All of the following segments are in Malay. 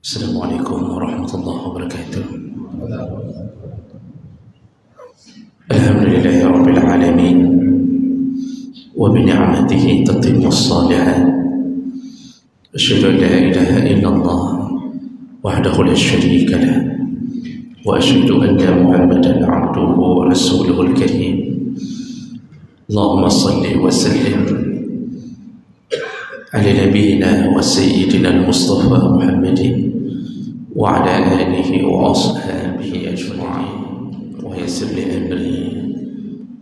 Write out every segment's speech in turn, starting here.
Assalamualaikum warahmatullahi wabarakatuh. Alhamdulillahi rabbil alamin wa bi ni'matihi tatimmu as-salihat. Asyhadu an la ilaha illallah wahdahu la syarika lah wa asyhadu anna Muhammadan 'abduhu wa rasuluhul karim. Allahumma shalli wa sallim ala nabiyyina wa sayyidina al-Mustafa Muhammadin wa ala alihi wa ashabihi ajma'in wa yassir li amri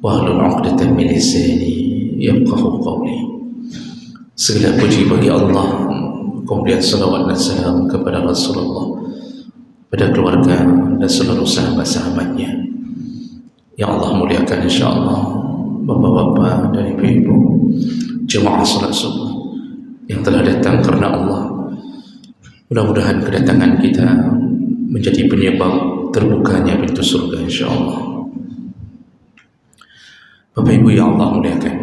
wa hlul 'uqdatam min lisani yafqahu qawli. Segala puji bagi Allah, kemudian salawat dan salam kepada Rasulullah, pada keluarga dan seluruh sahabat-sahabatnya yang Allah muliakan insyaAllah, bapak-bapak dan ibu-ibu, jemaah salat subuh yang telah datang karena Allah. Mudah-mudahan kedatangan kita menjadi penyebab terbukanya pintu surga insyaAllah. Bapak Ibu yang Allah muliakan,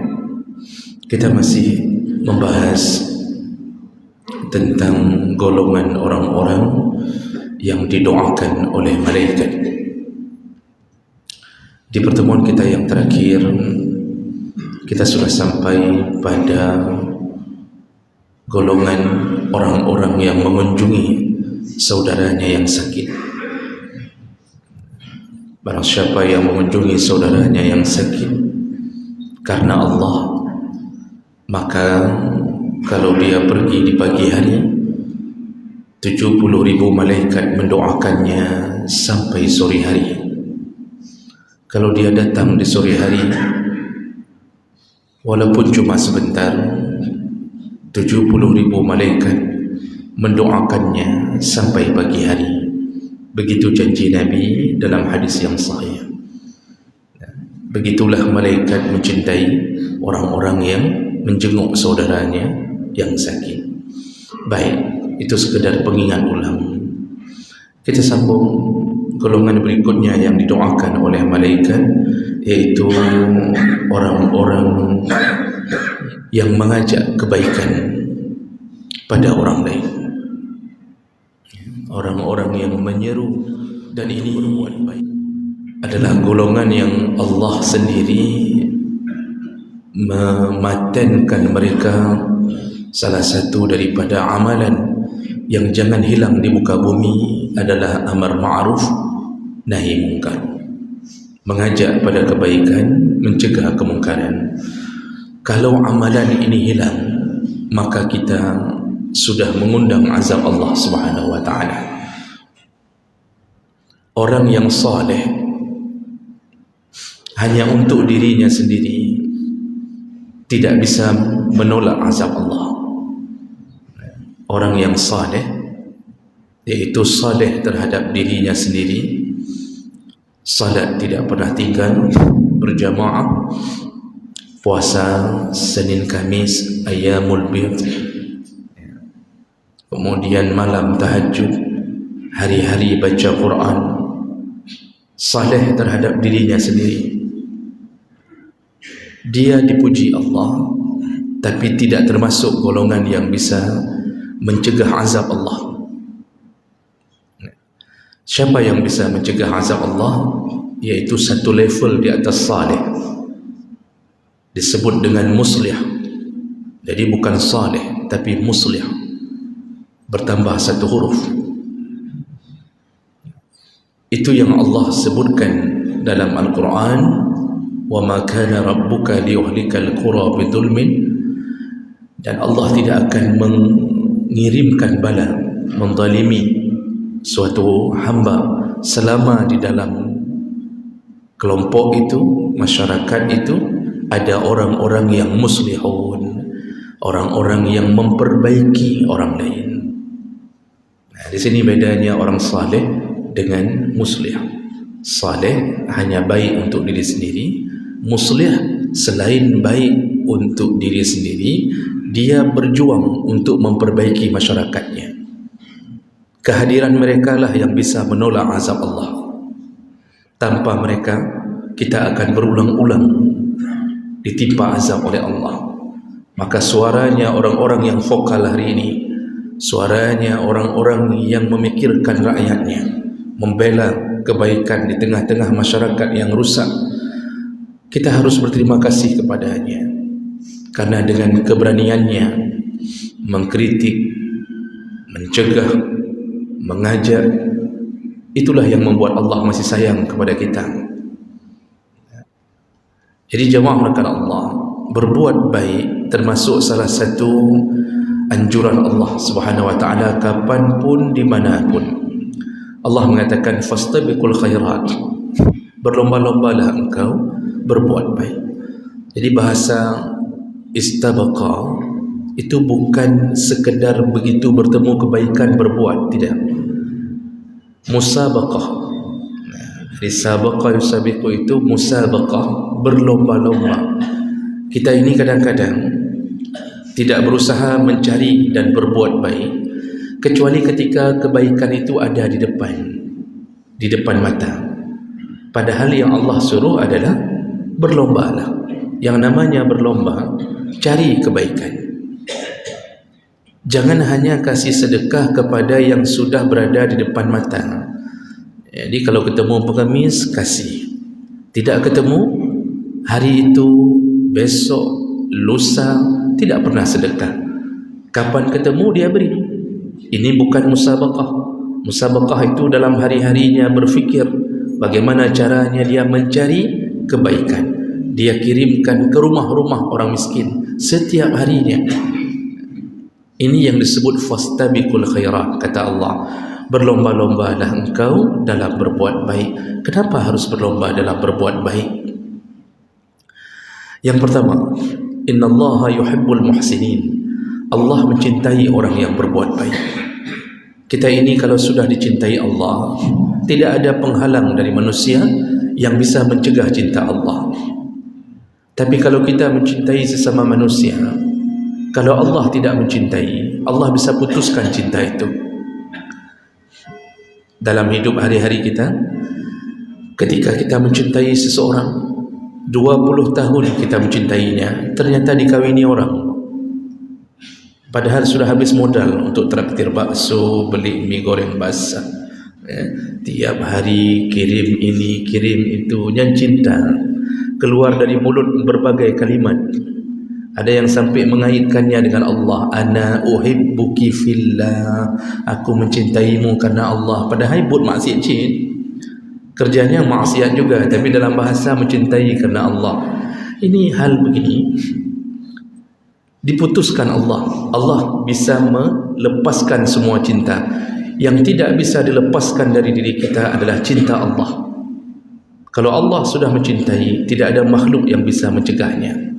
kita masih membahas tentang golongan orang-orang yang didoakan oleh malaikat. Di pertemuan kita yang terakhir, kita sudah sampai pada golongan orang-orang yang mengunjungi saudaranya yang sakit. Barang siapa yang mengunjungi saudaranya yang sakit karena Allah, maka kalau dia pergi di pagi hari, 70.000 malaikat mendoakannya sampai sore hari. Kalau dia datang di sore hari, walaupun cuma sebentar, 70.000 malaikat mendoakannya sampai pagi hari. Begitu janji Nabi dalam hadis yang sahih. Begitulah malaikat mencintai orang-orang yang menjenguk saudaranya yang sakit. Baik, itu sekedar pengingat ulang. Kita sambung golongan berikutnya yang didoakan oleh malaikat, yaitu orang-orang yang mengajak kebaikan pada orang lain, orang-orang yang menyeru dan ini berbuat baik. Adalah golongan yang Allah sendiri mematenkan mereka. Salah satu daripada amalan yang jangan hilang di muka bumi adalah amar ma'ruf nahi mungkar, mengajak pada kebaikan, mencegah kemungkaran. Kalau amalan ini hilang, maka kita sudah mengundang azab Allah Subhanahu wa ta'ala. Orang yang saleh hanya untuk dirinya sendiri tidak bisa menolak azab Allah. Orang yang saleh, yaitu saleh terhadap dirinya sendiri, salat tidak pernah tinggal, berjamaah, puasa Senin Kamis, Ayyamul Bid, kemudian malam tahajud, hari-hari baca Quran, saleh terhadap dirinya sendiri. Dia dipuji Allah, tapi tidak termasuk golongan yang bisa mencegah azab Allah. Siapa yang bisa mencegah azab Allah? Yaitu satu level di atas saleh, disebut dengan muslih. Jadi bukan saleh tapi muslih, bertambah satu huruf. Itu yang Allah sebutkan dalam Al-Quran, wa ma kana rabbuka liyuhlikal qura bidzulmin, dan Allah tidak akan mengirimkan bala, menzalimi suatu hamba selama di dalam kelompok itu, masyarakat itu ada orang-orang yang muslihun, orang-orang yang memperbaiki orang lain. Nah, di sini bedanya orang saleh dengan muslih. Saleh hanya baik untuk diri sendiri, muslih selain baik untuk diri sendiri, dia berjuang untuk memperbaiki masyarakatnya. Kehadiran mereka lah yang bisa menolak azab Allah. Tanpa mereka, kita akan berulang-ulang ditimpa azab oleh Allah. Maka suaranya orang-orang yang vokal hari ini, suaranya orang-orang yang memikirkan rakyatnya, membela kebaikan di tengah-tengah masyarakat yang rusak. Kita harus berterima kasih kepadanya, karena dengan keberaniannya mengkritik, mencegah, mengajak, itulah yang membuat Allah masih sayang kepada kita. Jadi jemaah melakukan Allah, berbuat baik termasuk salah satu anjuran Allah Subhanahu wa taala kapanpun dimanapun. Allah mengatakan fastabiqul khairat, berlomba-lombalah engkau berbuat baik. Jadi bahasa istabaqa itu bukan sekedar begitu bertemu kebaikan berbuat, tidak. Musabaqah, di sabaqah yusabiqu itu musabaqah, berlomba-lomba. Kita ini kadang-kadang tidak berusaha mencari dan berbuat baik kecuali ketika kebaikan itu ada di depan mata. Padahal yang Allah suruh adalah berlombalah. Yang namanya berlomba, cari kebaikan. Jangan hanya kasih sedekah kepada yang sudah berada di depan mata. Jadi kalau ketemu pengemis, kasih. Tidak ketemu, hari itu, besok, lusa, tidak pernah sedekah. Kapan ketemu dia beri. Ini bukan musabaqah. Musabaqah itu dalam hari-harinya berfikir bagaimana caranya dia mencari kebaikan. Dia kirimkan ke rumah-rumah orang miskin setiap harinya. Ini yang disebut fastabiqul khairat, kata Allah. Berlomba-lombalah engkau dalam berbuat baik. Kenapa harus berlomba dalam berbuat baik? Yang pertama, innallaha yuhibbul muhsinin. Allah mencintai orang yang berbuat baik. Kita ini kalau sudah dicintai Allah, tidak ada penghalang dari manusia yang bisa mencegah cinta Allah. Tapi kalau kita mencintai sesama manusia, kalau Allah tidak mencintai, Allah bisa putuskan cinta itu. Dalam hidup hari-hari kita, ketika kita mencintai seseorang, 20 tahun kita mencintainya, ternyata dikawini orang. Padahal sudah habis modal untuk traktir bakso, beli mie goreng basah. Tiap hari kirim ini, kirim itu, yang cinta. Keluar dari mulut berbagai kalimat. Ada yang sampai mengaitkannya dengan Allah. Ana uhibbuki fillah. Aku mencintaimu karena Allah. Padahal buat maksiat cik. Kerjanya maksiat juga, tapi dalam bahasa mencintai karena Allah. Ini hal begini diputuskan Allah. Allah bisa melepaskan semua cinta. Yang tidak bisa dilepaskan dari diri kita adalah cinta Allah. Kalau Allah sudah mencintai, tidak ada makhluk yang bisa mencegahnya.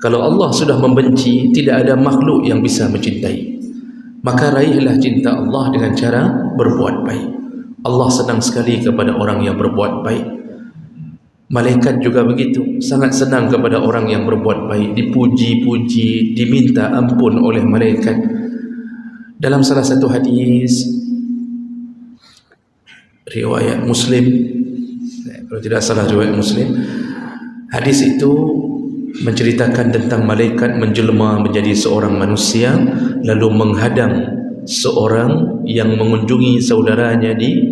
Kalau Allah sudah membenci, tidak ada makhluk yang bisa mencintai. Maka raihlah cinta Allah dengan cara berbuat baik. Allah senang sekali kepada orang yang berbuat baik. Malaikat juga begitu, sangat senang kepada orang yang berbuat baik, dipuji-puji, diminta ampun oleh malaikat. Dalam salah satu hadis riwayat Muslim, kalau tidak salah riwayat Muslim, hadis itu menceritakan tentang malaikat menjelma menjadi seorang manusia lalu menghadang seorang yang mengunjungi saudaranya di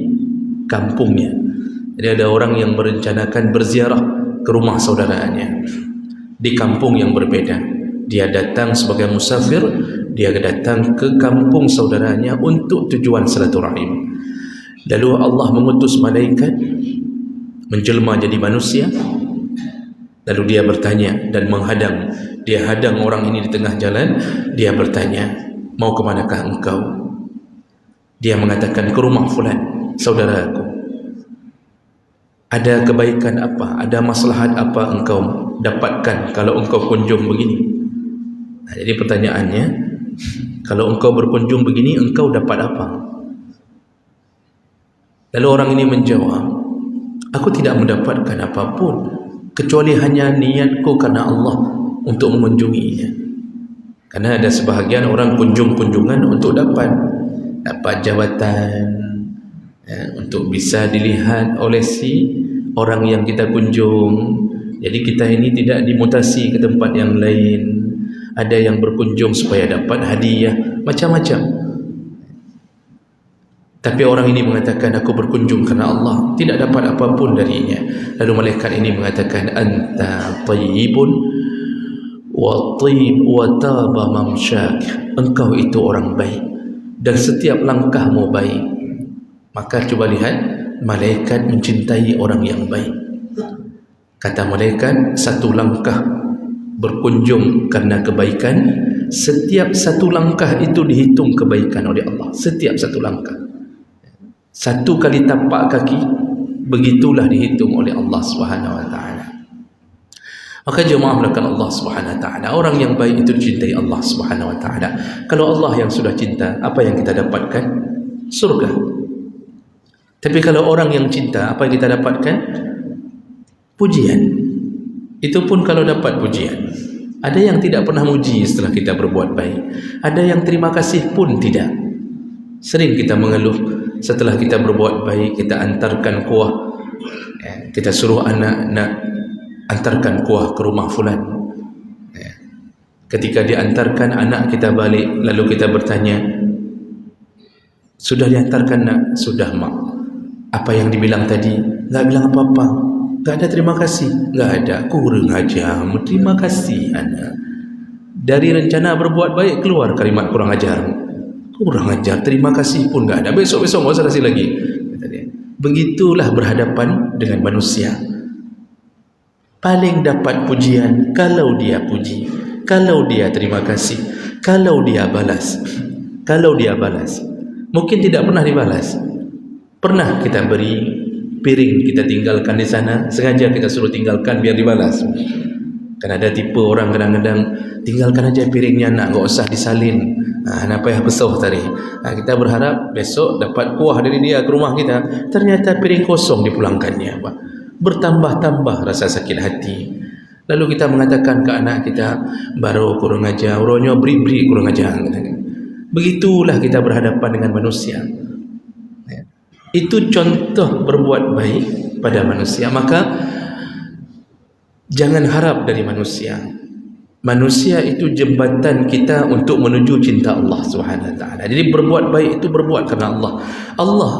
kampungnya. Jadi ada orang yang merencanakan berziarah ke rumah saudaranya di kampung yang berbeda. Dia datang sebagai musafir, dia datang ke kampung saudaranya untuk tujuan silaturahim. Lalu Allah mengutus malaikat menjelma jadi manusia. Lalu dia bertanya dan menghadang. Dia hadang orang ini di tengah jalan. Dia bertanya, mau kemanakah engkau? Dia mengatakan, ke rumah fulan, saudaraku. Ada kebaikan apa, ada maslahat apa engkau dapatkan kalau engkau kunjung begini? Nah, jadi pertanyaannya, kalau engkau berkunjung begini, engkau dapat apa? Lalu orang ini menjawab, aku tidak mendapatkan apapun kecuali hanya niatku karena Allah untuk mengunjunginya. Karena ada sebahagian orang kunjung-kunjungan untuk dapat jabatan, untuk bisa dilihat oleh si orang yang kita kunjung. Jadi kita ini tidak dimutasi ke tempat yang lain. Ada yang berkunjung supaya dapat hadiah, macam-macam. Tapi orang ini mengatakan aku berkunjung kerana Allah, tidak dapat apapun darinya. Lalu malaikat ini mengatakan anta tayyibun wa taba mamsyak, engkau itu orang baik dan setiap langkahmu baik. Maka coba lihat, malaikat mencintai orang yang baik. Kata malaikat, satu langkah berkunjung karena kebaikan, setiap satu langkah itu dihitung kebaikan oleh Allah. Setiap satu langkah, satu kali tapak kaki, begitulah dihitung oleh Allah Subhanahu wa taala. Maka jemaah melakukan Allah Subhanahu wa taala, orang yang baik itu dicintai Allah Subhanahu wa taala. Kalau Allah yang sudah cinta, apa yang kita dapatkan? Surga. Tapi kalau orang yang cinta, apa yang kita dapatkan? Pujian. Itu pun kalau dapat pujian. Ada yang tidak pernah muji setelah kita berbuat baik. Ada yang terima kasih pun tidak. Sering kita mengeluh setelah kita berbuat baik, kita antarkan kuah, kita suruh anak nak antarkan kuah ke rumah fulan. Ketika diantarkan, anak kita balik, lalu kita bertanya, sudah diantarkan nak? Sudah mak. Apa yang dibilang tadi? Tak bilang apa-apa. Tak ada terima kasih? Tak ada. Kurang ajar. Terima kasih anak. Dari rencana berbuat baik keluar kalimat kurang ajar. Kurang ajar, terima kasih pun tak ada. Besok-besok tak usah kasih lagi. Begitulah berhadapan dengan manusia. Paling dapat pujian kalau dia puji, kalau dia terima kasih, kalau dia balas. Kalau dia balas, mungkin tidak pernah dibalas. Pernah kita beri piring, kita tinggalkan di sana, sengaja kita suruh tinggalkan biar dibalas. Kan ada tipe orang kadang-kadang, tinggalkan aja piringnya nak, tak usah disalin. Nak payah besar tadi. Kita berharap besok dapat kuah dari dia ke rumah kita, ternyata piring kosong dipulangkannya. Bertambah-tambah rasa sakit hati. Lalu kita mengatakan ke anak kita, baru kurang ajar, orangnya beri-beri kurang ajar. Begitulah kita berhadapan dengan manusia. Itu contoh berbuat baik pada manusia. Maka jangan harap dari manusia. Manusia itu jembatan kita untuk menuju cinta Allah Subhanahu wa taala. Jadi berbuat baik itu berbuat kerana Allah. Allah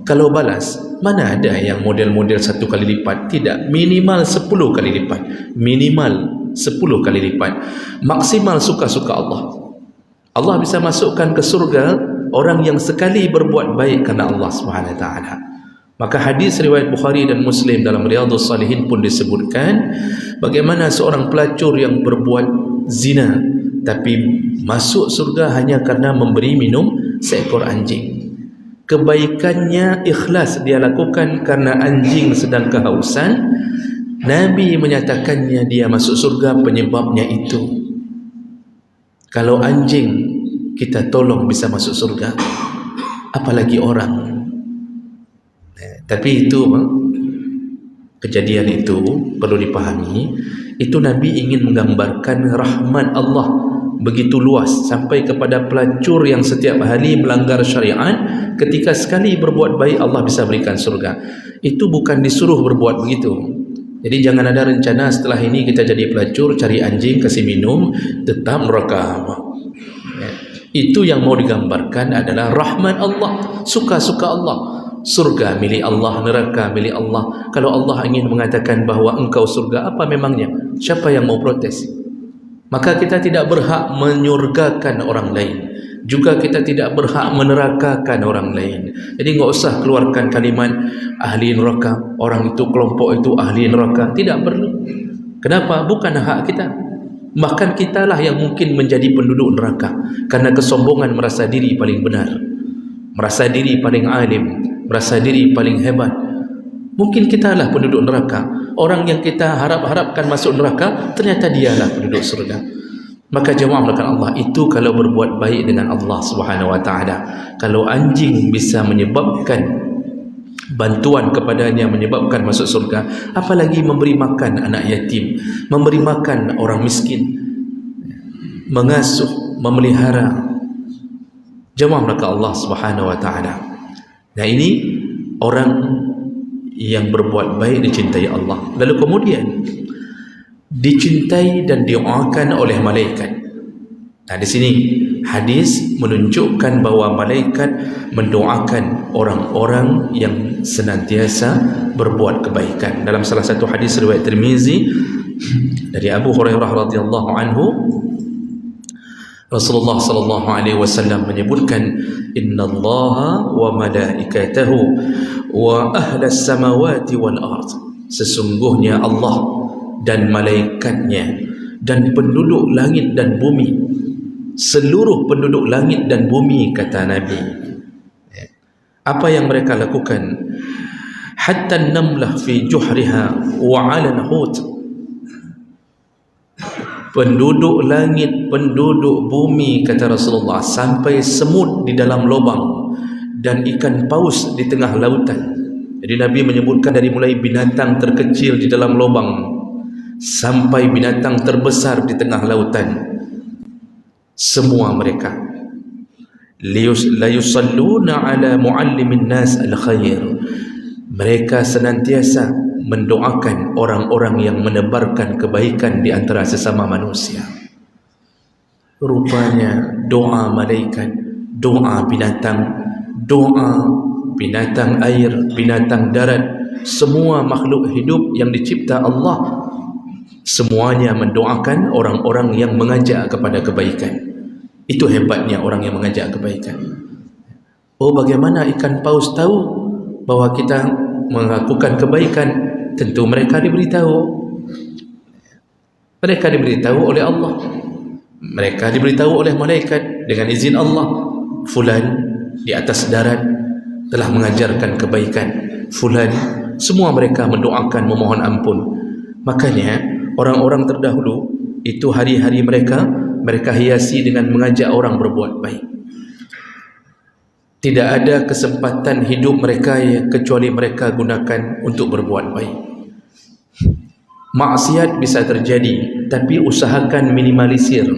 kalau balas, mana ada yang model-model 1 kali lipat? Tidak, minimal 10 kali lipat. Minimal 10 kali lipat. Maksimal suka-suka Allah. Allah bisa masukkan ke surga orang yang sekali berbuat baik kerana Allah Subhanahu wa taala. Maka hadis riwayat Bukhari dan Muslim dalam Riyadhus Salihin pun disebutkan bagaimana seorang pelacur yang berbuat zina tapi masuk surga hanya karena memberi minum seekor anjing. Kebaikannya ikhlas dia lakukan karena anjing sedang kehausan. Nabi menyatakannya dia masuk surga penyebabnya itu. Kalau anjing kita tolong bisa masuk surga, apalagi orang. Tapi itu kejadian itu perlu dipahami, itu Nabi ingin menggambarkan rahmat Allah begitu luas sampai kepada pelacur yang setiap hari melanggar syariat, ketika sekali berbuat baik Allah bisa berikan surga. Itu bukan disuruh berbuat begitu. Jadi jangan ada rencana setelah ini kita jadi pelacur, cari anjing, kasih minum, tetap neraka. Itu yang mau digambarkan adalah rahmat Allah, suka-suka Allah. Surga milik Allah, neraka milik Allah. Kalau Allah ingin mengatakan bahawa engkau surga, apa memangnya? Siapa yang mau protes? Maka kita tidak berhak menyurgakan orang lain, juga kita tidak berhak menerakakan orang lain. Jadi enggak usah keluarkan kalimat ahli neraka, orang itu, kelompok itu ahli neraka. Tidak perlu. Kenapa? Bukan hak kita. Bahkan kitalah yang mungkin menjadi penduduk neraka karena kesombongan merasa diri paling benar, merasa diri paling alim, merasa diri paling hebat. Mungkin kitalah penduduk neraka. Orang yang kita harap-harapkan masuk neraka, ternyata dialah penduduk surga. Maka jemaah melakukan Allah itu kalau berbuat baik dengan Allah Subhanahu wa taala. Kalau anjing bisa menyebabkan bantuan kepadanya, menyebabkan masuk surga, apalagi memberi makan anak yatim, memberi makan orang miskin, mengasuh, memelihara. Jemaah melakukan Allah Subhanahu wa taala. Nah, ini orang yang berbuat baik dicintai Allah. Lalu kemudian dicintai dan didoakan oleh malaikat. Nah, di sini hadis menunjukkan bahawa malaikat mendoakan orang-orang yang senantiasa berbuat kebaikan. Dalam salah satu hadis riwayat Tirmizi dari Abu Hurairah radhiyallahu anhu, Rasulullah sallallahu alaihi wasallam menyebutkan, innallaha wa malaikatahu wa ahlas samawati wal ard, sesungguhnya Allah dan malaikatnya dan penduduk langit dan bumi, seluruh penduduk langit dan bumi, kata Nabi. Apa yang mereka lakukan? Hatta namlah fi juhriha wa 'ala al-hut, penduduk langit, penduduk bumi, kata Rasulullah, sampai semut di dalam lubang dan ikan paus di tengah lautan. Jadi Nabi menyebutkan dari mulai binatang terkecil di dalam lubang sampai binatang terbesar di tengah lautan, semua mereka la yusalluna ala muallimin nas al-khair, mereka senantiasa mendoakan orang-orang yang menebarkan kebaikan di antara sesama manusia. Rupanya doa malaikat, doa binatang air, binatang darat, semua makhluk hidup yang dicipta Allah, semuanya mendoakan orang-orang yang mengajak kepada kebaikan. Itu hebatnya orang yang mengajak kebaikan. Oh, bagaimana ikan paus tahu bahwa kita melakukan kebaikan? Tentu mereka diberitahu. Mereka diberitahu oleh Allah, mereka diberitahu oleh malaikat dengan izin Allah. Fulan di atas darat telah mengajarkan kebaikan, fulan, semua mereka mendoakan, memohon ampun. Makanya orang-orang terdahulu itu hari-hari mereka hiasi dengan mengajak orang berbuat baik. Tidak ada kesempatan hidup mereka kecuali mereka gunakan untuk berbuat baik. Maksiat bisa terjadi, tapi usahakan minimalisir,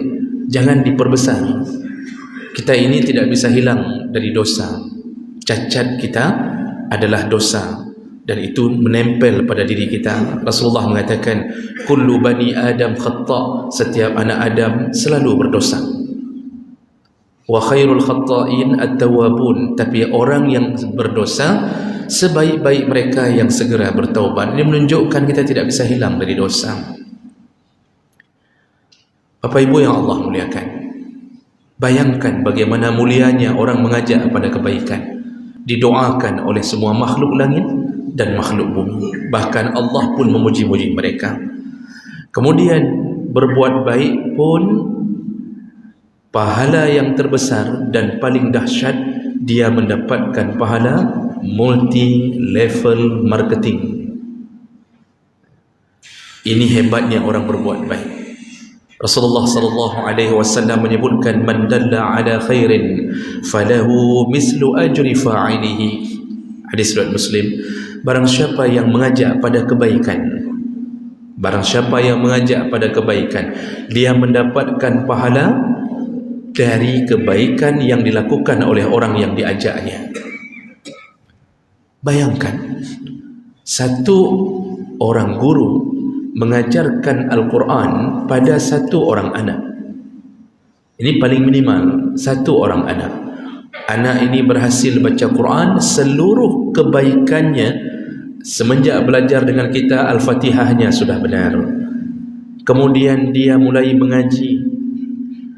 jangan diperbesar. Kita ini tidak bisa hilang dari dosa. Cacat kita adalah dosa, dan itu menempel pada diri kita. Rasulullah mengatakan, kullu bani Adam khata', setiap anak Adam selalu berdosa. Wa khairul khata'in at-tawwabun, tapi orang yang berdosa sebaik-baik mereka yang segera bertaubat. Ini menunjukkan kita tidak bisa hilang dari dosa. Bapak Ibu yang Allah muliakan, bayangkan bagaimana mulianya orang mengajak pada kebaikan, didoakan oleh semua makhluk langit dan makhluk bumi. Bahkan Allah pun memuji-muji mereka. Kemudian berbuat baik pun pahala yang terbesar dan paling dahsyat, dia mendapatkan pahala multi level marketing. Ini hebatnya orang berbuat baik. Rasulullah sallallahu alaihi wasallam menyebutkan, man dalla ala khairin falahu mislu ajri fa'ilihi. Hadis riwayat Muslim. Barang siapa yang mengajak pada kebaikan, barang siapa yang mengajak pada kebaikan, dia mendapatkan pahala dari kebaikan yang dilakukan oleh orang yang diajaknya. Bayangkan, satu orang guru mengajarkan Al-Quran pada satu orang anak. Ini paling minimal, satu orang anak. Anak ini berhasil baca Quran, seluruh kebaikannya semenjak belajar dengan kita Al-Fatihahnya sudah benar. Kemudian dia mulai mengaji,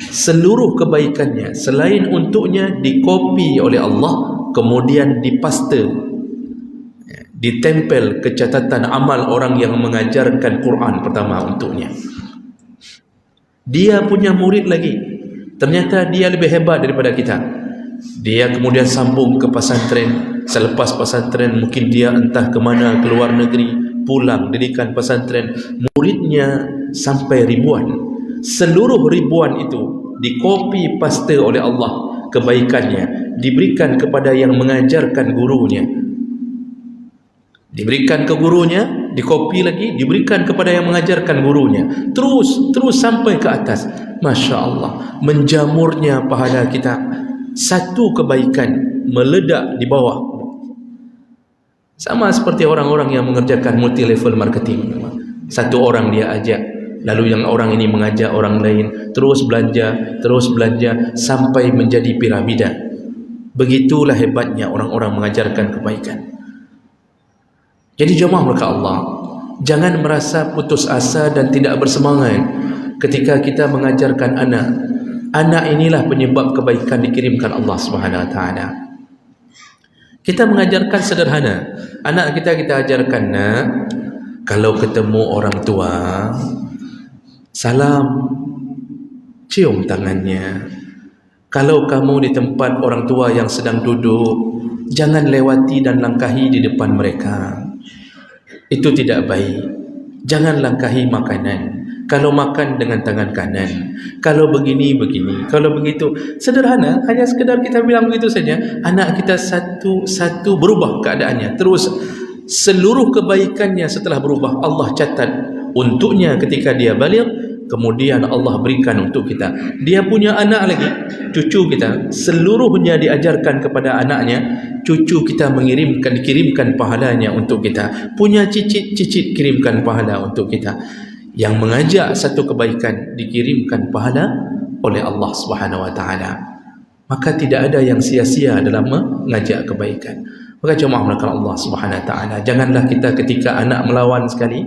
seluruh kebaikannya selain untuknya dikopi oleh Allah, kemudian dipaste, ditempel ke catatan amal orang yang mengajarkan Quran pertama untuknya. Dia punya murid lagi, ternyata dia lebih hebat daripada kita. Dia kemudian sambung ke pesantren. Selepas pesantren mungkin dia entah ke mana, ke luar negeri, pulang dirikan pesantren. Muridnya sampai ribuan. Seluruh ribuan itu dikopi paste oleh Allah, kebaikannya diberikan kepada yang mengajarkan gurunya, diberikan ke gurunya, dikopi lagi, diberikan kepada yang mengajarkan gurunya, terus sampai ke atas. Masya Allah, menjamurnya pahala kita. Satu kebaikan meledak di bawah. Sama seperti orang-orang yang mengerjakan multi level marketing. Satu orang dia ajak, Lalu yang orang ini mengajak orang lain, terus belanja sampai menjadi piramida. Begitulah hebatnya orang-orang mengajarkan kebaikan. Jadi jemaah mereka Allah, jangan merasa putus asa dan tidak bersemangat ketika kita mengajarkan anak. Anak inilah penyebab kebaikan dikirimkan Allah Subhanahu wa taala. Kita mengajarkan sederhana. Anak kita ajarkan, nak, kalau ketemu orang tua, salam, cium tangannya. Kalau kamu di tempat orang tua yang sedang duduk, jangan lewati dan langkahi di depan mereka. Itu tidak baik. Jangan langkahi makanan. Kalau makan dengan tangan kanan, kalau begini, kalau begitu. Sederhana, hanya sekedar kita bilang begitu saja. Anak kita satu berubah keadaannya. Terus seluruh kebaikannya setelah berubah Allah catat untuknya ketika dia balik. Kemudian Allah berikan untuk kita. Dia punya anak lagi, cucu kita, seluruhnya diajarkan kepada anaknya. Cucu kita dikirimkan pahalanya untuk kita. Punya cicit kirimkan pahala untuk kita. Yang mengajak satu kebaikan dikirimkan pahala oleh Allah Subhanahu wa taala. Maka tidak ada yang sia-sia dalam mengajak kebaikan. Maka jemaah melakukan Allah Subhanahu wa taala, janganlah kita ketika anak melawan sekali,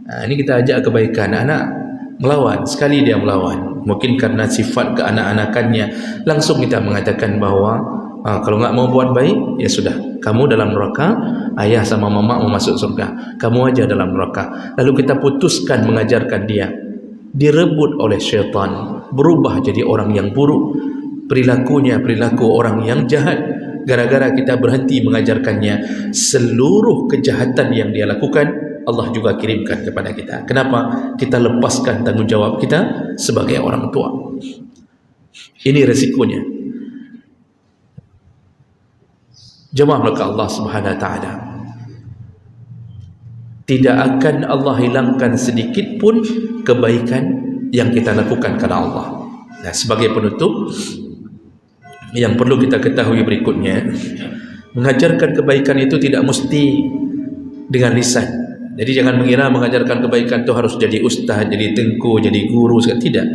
ini kita ajak kebaikan, anak melawan, sekali dia melawan, mungkin karena sifat keanak-anakannya, langsung kita mengatakan bahawa kalau enggak mau buat baik, ya sudah, kamu dalam neraka, ayah sama mama mau masuk surga, kamu aja dalam neraka. Lalu kita putuskan mengajarkan dia, direbut oleh syaitan, berubah jadi orang yang buruk, perilakunya perilaku orang yang jahat. Gara-gara kita berhenti mengajarkannya, seluruh kejahatan yang dia lakukan Allah juga kirimkan kepada kita. Kenapa? Kita lepaskan tanggungjawab kita sebagai orang tua. Ini resikonya. Jemaah maka Allah Subhanahu wa taala, tidak akan Allah hilangkan sedikit pun kebaikan yang kita lakukan karena Allah. Nah, sebagai penutup, yang perlu kita ketahui berikutnya, mengajarkan kebaikan itu tidak mesti dengan lisan. Jadi jangan mengira mengajarkan kebaikan itu harus jadi ustaz, jadi tengku, jadi guru. Tidak.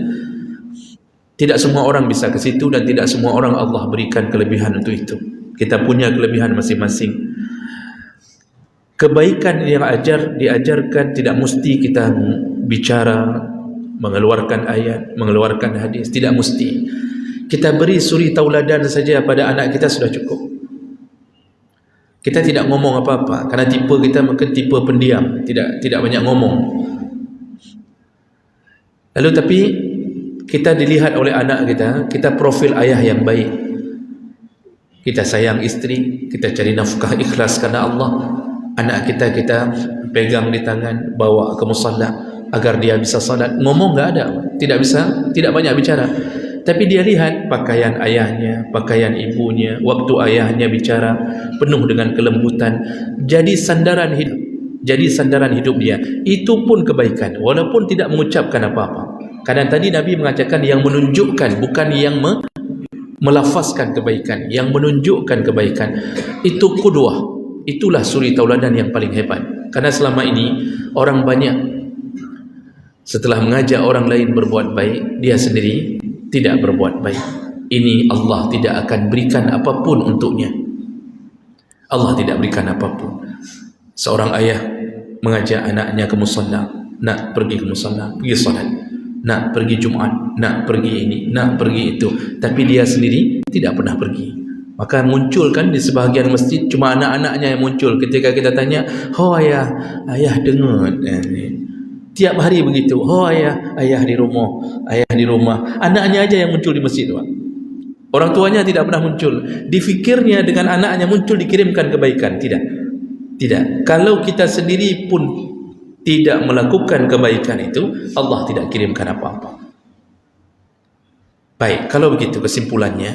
Tidak semua orang bisa ke situ dan tidak semua orang Allah berikan kelebihan untuk itu. Kita punya kelebihan masing-masing. Kebaikan yang diajarkan tidak mesti kita bicara, mengeluarkan ayat, mengeluarkan hadis. Tidak mesti. Kita beri suri tauladan saja pada anak kita sudah cukup. Kita tidak ngomong apa-apa karena tipe kita mungkin tipe pendiam, tidak banyak ngomong. Lalu tapi kita dilihat oleh anak kita profil ayah yang baik. Kita sayang istri, kita cari nafkah ikhlas karena Allah. Anak kita pegang di tangan, bawa ke musalla agar dia bisa salat. Ngomong enggak ada, tidak banyak bicara. Tapi dia lihat pakaian ayahnya, pakaian ibunya, waktu ayahnya bicara penuh dengan kelembutan, jadi sandaran hidup dia. Itu pun kebaikan walaupun tidak mengucapkan apa-apa. Kadang tadi Nabi mengatakan yang menunjukkan, bukan yang melafazkan kebaikan, yang menunjukkan kebaikan. Itu qudwah, itulah suri tauladan yang paling hebat. Karena selama ini orang banyak setelah mengajak orang lain berbuat baik, dia sendiri tidak berbuat baik. Ini Allah tidak akan berikan apapun untuknya. Allah tidak berikan apapun. Seorang ayah mengajak anaknya ke musalla, nak pergi ke musalla, pergi salat, nak pergi Jumat, nak pergi ini, nak pergi itu, tapi dia sendiri tidak pernah pergi. Maka munculkan di sebahagian masjid cuma anak-anaknya yang muncul. Ketika kita tanya, "Oh ayah dengar." Tiap hari begitu. "Oh ayah di rumah." Anaknya aja yang muncul di masjid, Pak. Orang tuanya tidak pernah muncul. Difikirnya dengan anaknya muncul dikirimkan kebaikan. Tidak. Kalau kita sendiri pun tidak melakukan kebaikan itu, Allah tidak kirimkan apa-apa. Baik, kalau begitu kesimpulannya,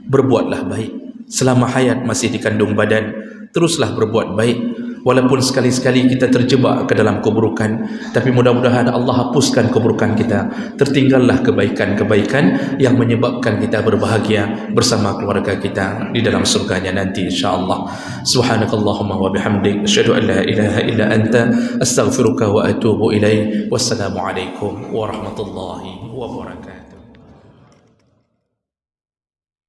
berbuatlah baik. Selama hayat masih dikandung badan, teruslah berbuat baik. Walaupun sekali-sekali kita terjebak ke dalam keburukan, tapi mudah-mudahan Allah hapuskan keburukan kita. Tertinggallah kebaikan-kebaikan yang menyebabkan kita berbahagia bersama keluarga kita di dalam surganya nanti insya-Allah. Subhanakallahumma wa bihamdik, asyhadu an la ilaha illa anta, astaghfiruka wa atubu ilaik. Wassalamualaikum warahmatullahi wabarakatuh.